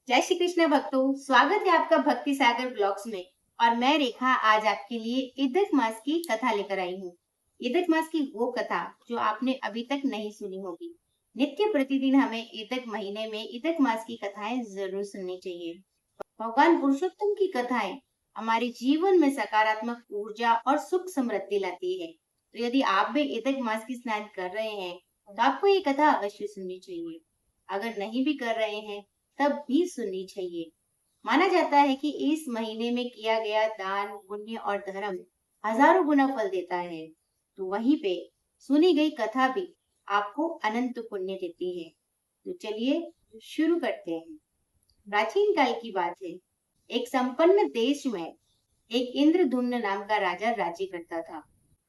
जय श्री कृष्ण भक्तों, स्वागत है आपका भक्ति सागर ब्लॉग्स में। और मैं रेखा आज आपके लिए इदक मास की कथा लेकर आई हूँ। इदक मास की वो कथा जो आपने अभी तक नहीं सुनी होगी। नित्य प्रतिदिन हमें इदक महीने में इदक मास की कथाएं जरूर सुननी चाहिए। भगवान पुरुषोत्तम की कथाएं हमारे जीवन में सकारात्मक ऊर्जा और सुख समृद्धि लाती है। तो यदि आप भी इदक मास की स्नान कर रहे हैं तो आपको ये कथा अवश्य सुननी चाहिए। अगर नहीं भी कर रहे हैं तब भी सुननी चाहिए। माना जाता है कि इस महीने में किया गया दान पुण्य और धर्म हजारों गुना फल देता है। तो वहीं पे सुनी गई कथा भी आपको अनंत पुण्य देती है। तो चलिए शुरू करते हैं। प्राचीन काल की बात है। एक संपन्न देश में एक इंद्रधुम्न नाम का राजा राज्य करता था।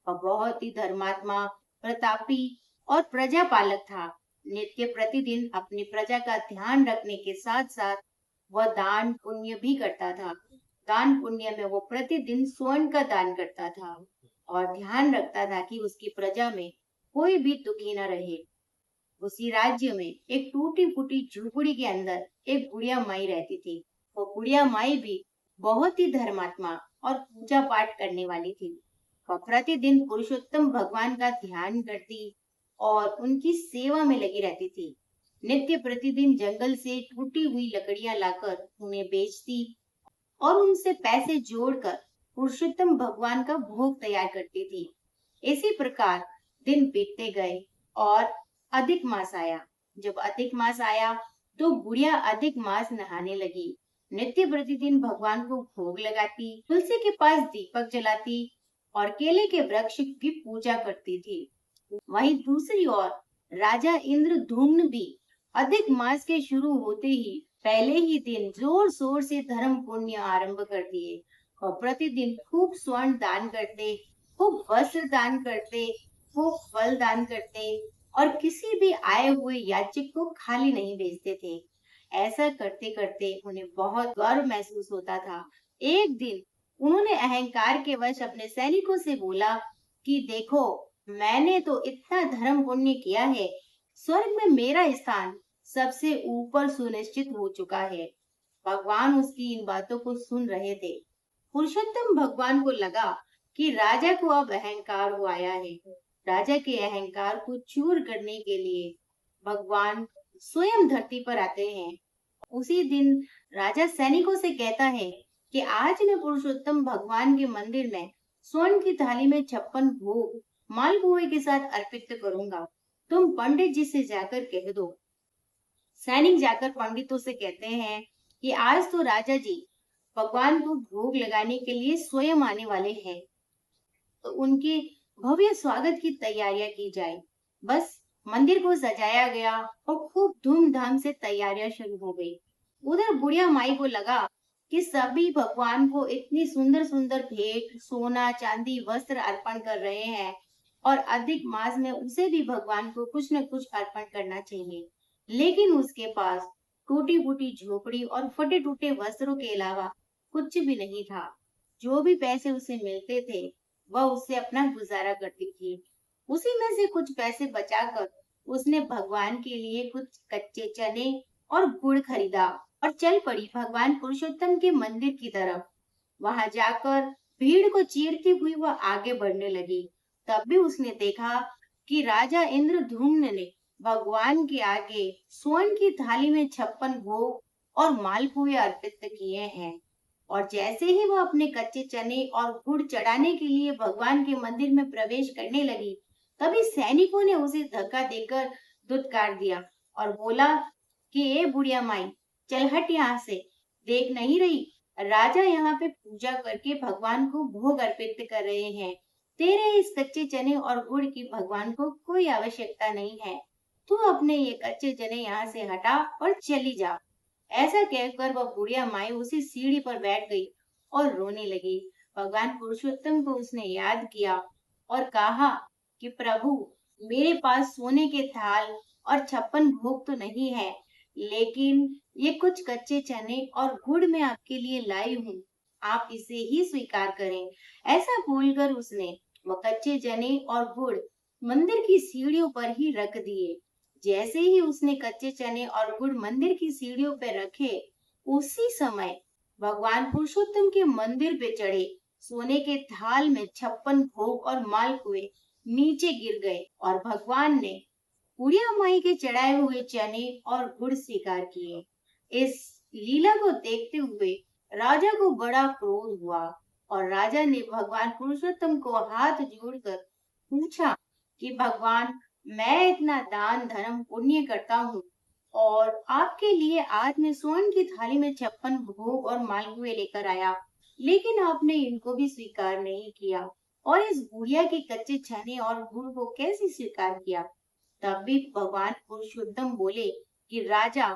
वह बहुत ही धर्मात्मा, प्रतापी और प्रजापालक था। नित्य प्रतिदिन अपनी प्रजा का ध्यान रखने के साथ साथ वह दान पुण्य भी करता था। दान पुण्य में वो प्रतिदिन स्वर्ण का दान करता था और ध्यान रखता था कि उसकी प्रजा में कोई भी दुखी न रहे। उसी राज्य में एक टूटी फूटी झोपड़ी के अंदर एक बुढ़िया माई रहती थी। वो बुढ़िया माई भी बहुत ही धर्मात्मा और पूजा पाठ करने वाली थी। वह प्रतिदिन पुरुषोत्तम भगवान का ध्यान करती और उनकी सेवा में लगी रहती थी। नित्य प्रतिदिन जंगल से टूटी हुई लकड़ियां लाकर उन्हें बेचती और उनसे पैसे जोड़कर पुरुषोत्तम भगवान का भोग तैयार करती थी। इसी प्रकार दिन बीतते गए और अधिक मास आया। जब अधिक मास आया तो बुढ़िया अधिक मास नहाने लगी। नित्य प्रतिदिन भगवान को भोग लगाती, तुलसी के पास दीपक जलाती और केले के वृक्ष की पूजा करती थी। वहीं दूसरी ओर राजा इंद्रधुम्न भी अधिक मास के शुरू होते ही पहले ही दिन जोर शोर से धर्म पुण्य आरंभ कर दिए और प्रतिदिन खूब स्वर्ण दान करते, खूब वस्त्र दान करते, खूब फल दान करते और किसी भी आए हुए याचक को खाली नहीं भेजते थे। ऐसा करते करते उन्हें बहुत गर्व महसूस होता था। एक दिन उन्होंने अहंकार के वश अपने सैनिकों से बोला कि देखो, मैंने तो इतना धर्म पुण्य किया है, स्वर्ग में मेरा स्थान सबसे ऊपर सुनिश्चित हो चुका है। भगवान उसकी इन बातों को सुन रहे थे। पुरुषोत्तम भगवान को लगा कि राजा को अब अहंकार हो आया है। राजा के अहंकार को चूर करने के लिए भगवान स्वयं धरती पर आते हैं। उसी दिन राजा सैनिकों से कहता है कि आज मैं पुरुषोत्तम भगवान के मंदिर में स्वर्ण की थाली में 56 भोग मालपुए के साथ अर्पित करूंगा। तुम पंडित जी से जाकर कह दो। सैनिक जाकर पंडितों से कहते हैं कि आज तो राजा जी भगवान को भोग लगाने के लिए स्वयं आने वाले हैं, तो उनके भव्य स्वागत की तैयारियां की जाए। बस मंदिर को सजाया गया और खूब धूमधाम से तैयारियां शुरू हो गई। उधर बुढ़िया माई को लगा कि सभी भगवान को इतनी सुंदर सुंदर भेंट, सोना चांदी वस्त्र अर्पण कर रहे हैं और अधिक मास में उसे भी भगवान को कुछ न कुछ अर्पण करना चाहिए। लेकिन उसके पास टूटी फूटी झोपड़ी और फटे टूटे वस्त्रों के अलावा कुछ भी नहीं था। जो भी पैसे उसे मिलते थे वह उससे अपना गुजारा करती थी। उसी में से कुछ पैसे बचाकर उसने भगवान के लिए कुछ कच्चे चने और गुड़ खरीदा और चल पड़ी भगवान पुरुषोत्तम के मंदिर की तरफ। वहां जाकर भीड़ को चीरती हुई वह आगे बढ़ने लगी। तब भी उसने देखा कि राजा इंद्रधुम्न ने भगवान के आगे स्वर्ण की थाली में 56 भोग और मालपुए अर्पित किए हैं। और जैसे ही वह अपने कच्चे चने और गुड़ चढ़ाने के लिए भगवान के मंदिर में प्रवेश करने लगी, तभी सैनिकों ने उसे धक्का देकर धुतकार दिया और बोला कि ए बुढ़िया माई, चल हट यहाँ से। देख नहीं रही, राजा यहाँ पे पूजा करके भगवान को भोग अर्पित कर रहे हैं। तेरे इस कच्चे चने और गुड़ की भगवान को कोई आवश्यकता नहीं है। तू अपने ये कच्चे चने यहाँ से हटा और चली जा। ऐसा कहकर वह बुढ़िया माई उसी सीढ़ी पर बैठ गई और रोने लगी। भगवान पुरुषोत्तम को उसने याद किया और कहा कि प्रभु, मेरे पास सोने के थाल और 56 भोग तो नहीं है, लेकिन ये कुछ कच्चे चने और गुड़ मैं आपके लिए लाई हूँ, आप इसे ही स्वीकार करें। ऐसा बोलकर उसने वह कच्चे चने और गुड़ मंदिर की सीढ़ियों पर ही रख दिए। जैसे ही उसने कच्चे चने और गुड़ मंदिर की सीढ़ियों पर रखे, उसी समय भगवान पुरुषोत्तम के मंदिर पे चढ़े सोने के थाल में 56 भोग और मालपुए नीचे गिर गए और भगवान ने बुढ़िया माई के चढ़ाए हुए चने और गुड़ स्वीकार किए। इस लीला को देखते हुए राजा को बड़ा क्रोध हुआ और राजा ने भगवान पुरुषोत्तम को हाथ जोड़कर पूछा कि भगवान, मैं इतना दान धर्म पुण्य करता हूँ और आपके लिए आज मैं स्वर्ण की थाली में 56 भोग और मालपुए लेकर आया, लेकिन आपने इनको भी स्वीकार नहीं किया और इस बुढ़िया के कच्चे चने और गुड़ को कैसे स्वीकार किया। तब भी भगवान पुरुषोत्तम बोले कि राजा,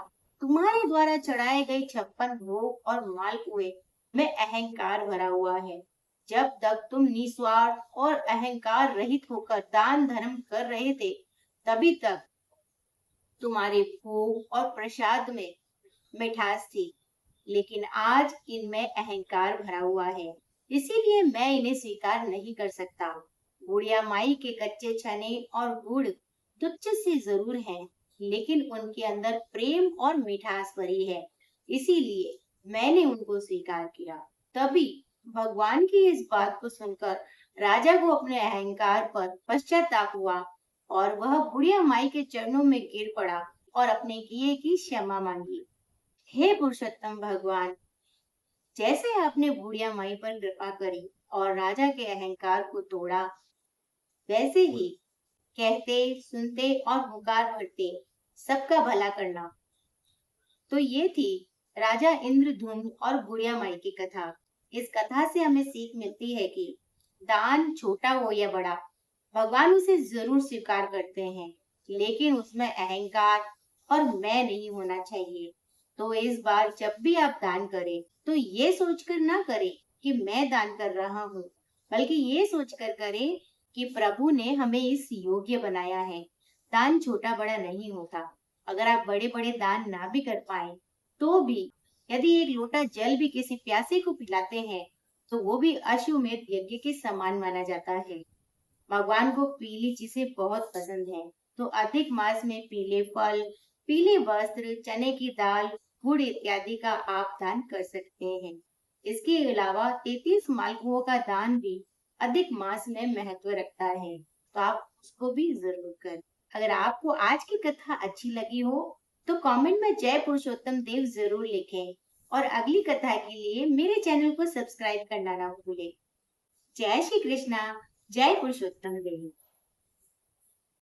तुम्हारे द्वारा चढ़ाए गए 56 भोग और मालपुए में अहंकार भरा हुआ है। जब तक तुम निस्वार्थ और अहंकार रहित होकर दान धर्म कर रहे थे, तभी तक तुम्हारे भोग और प्रसाद में मिठास थी, लेकिन आज इनमें अहंकार भरा हुआ है, इसीलिए मैं इन्हें स्वीकार नहीं कर सकता। बुढ़िया माई के कच्चे चने और गुड़ तुच्छ से जरूर हैं, लेकिन उनके अंदर प्रेम और मिठास भरी है, इसीलिए मैंने उनको स्वीकार किया। तभी भगवान की इस बात को सुनकर राजा को अपने अहंकार पर पश्चाताप हुआ और वह बुढ़िया माई के चरणों में गिर पड़ा और अपने किए की क्षमा मांगी। हे पुरुषोत्तम भगवान, जैसे आपने बुढ़िया माई पर कृपा करी और राजा के अहंकार को तोड़ा, वैसे ही कहते, सुनते और पुकार भरते सबका भला करना। तो ये थी राजा इंद्रधुम्न और बुढ़िया माई की कथा। इस कथा से हमें सीख मिलती है कि दान छोटा हो या बड़ा, भगवान उसे जरूर स्वीकार करते हैं, लेकिन उसमें अहंकार और मैं नहीं होना चाहिए। तो इस बार जब भी आप दान करें, तो ये सोचकर ना करें कि मैं दान कर रहा हूँ, बल्कि ये सोचकर करें कि प्रभु ने हमें इस योग्य बनाया है। दान छोटा बड़ा नहीं होता। अगर आप बड़े बड़े दान ना भी कर पाए, तो भी यदि एक लोटा जल भी किसी प्यासे को पिलाते हैं, तो वो भी अश्वमेध यज्ञ के समान माना जाता है। भगवान को पीली चीजें बहुत पसंद है, तो अधिक मास में पीले फल, पीले वस्त्र, चने की दाल, गुड़ इत्यादि का आप दान कर सकते हैं। इसके अलावा 33 मालपुओं का दान भी अधिक मास में महत्व रखता है, तो आप उसको भी जरूर करें। अगर आपको आज की कथा अच्छी लगी हो, तो कमेंट में जय पुरुषोत्तम देव जरूर लिखें और अगली कथा के लिए मेरे चैनल को सब्सक्राइब करना ना भूलें। जय श्री कृष्णा, जय पुरुषोत्तम देव।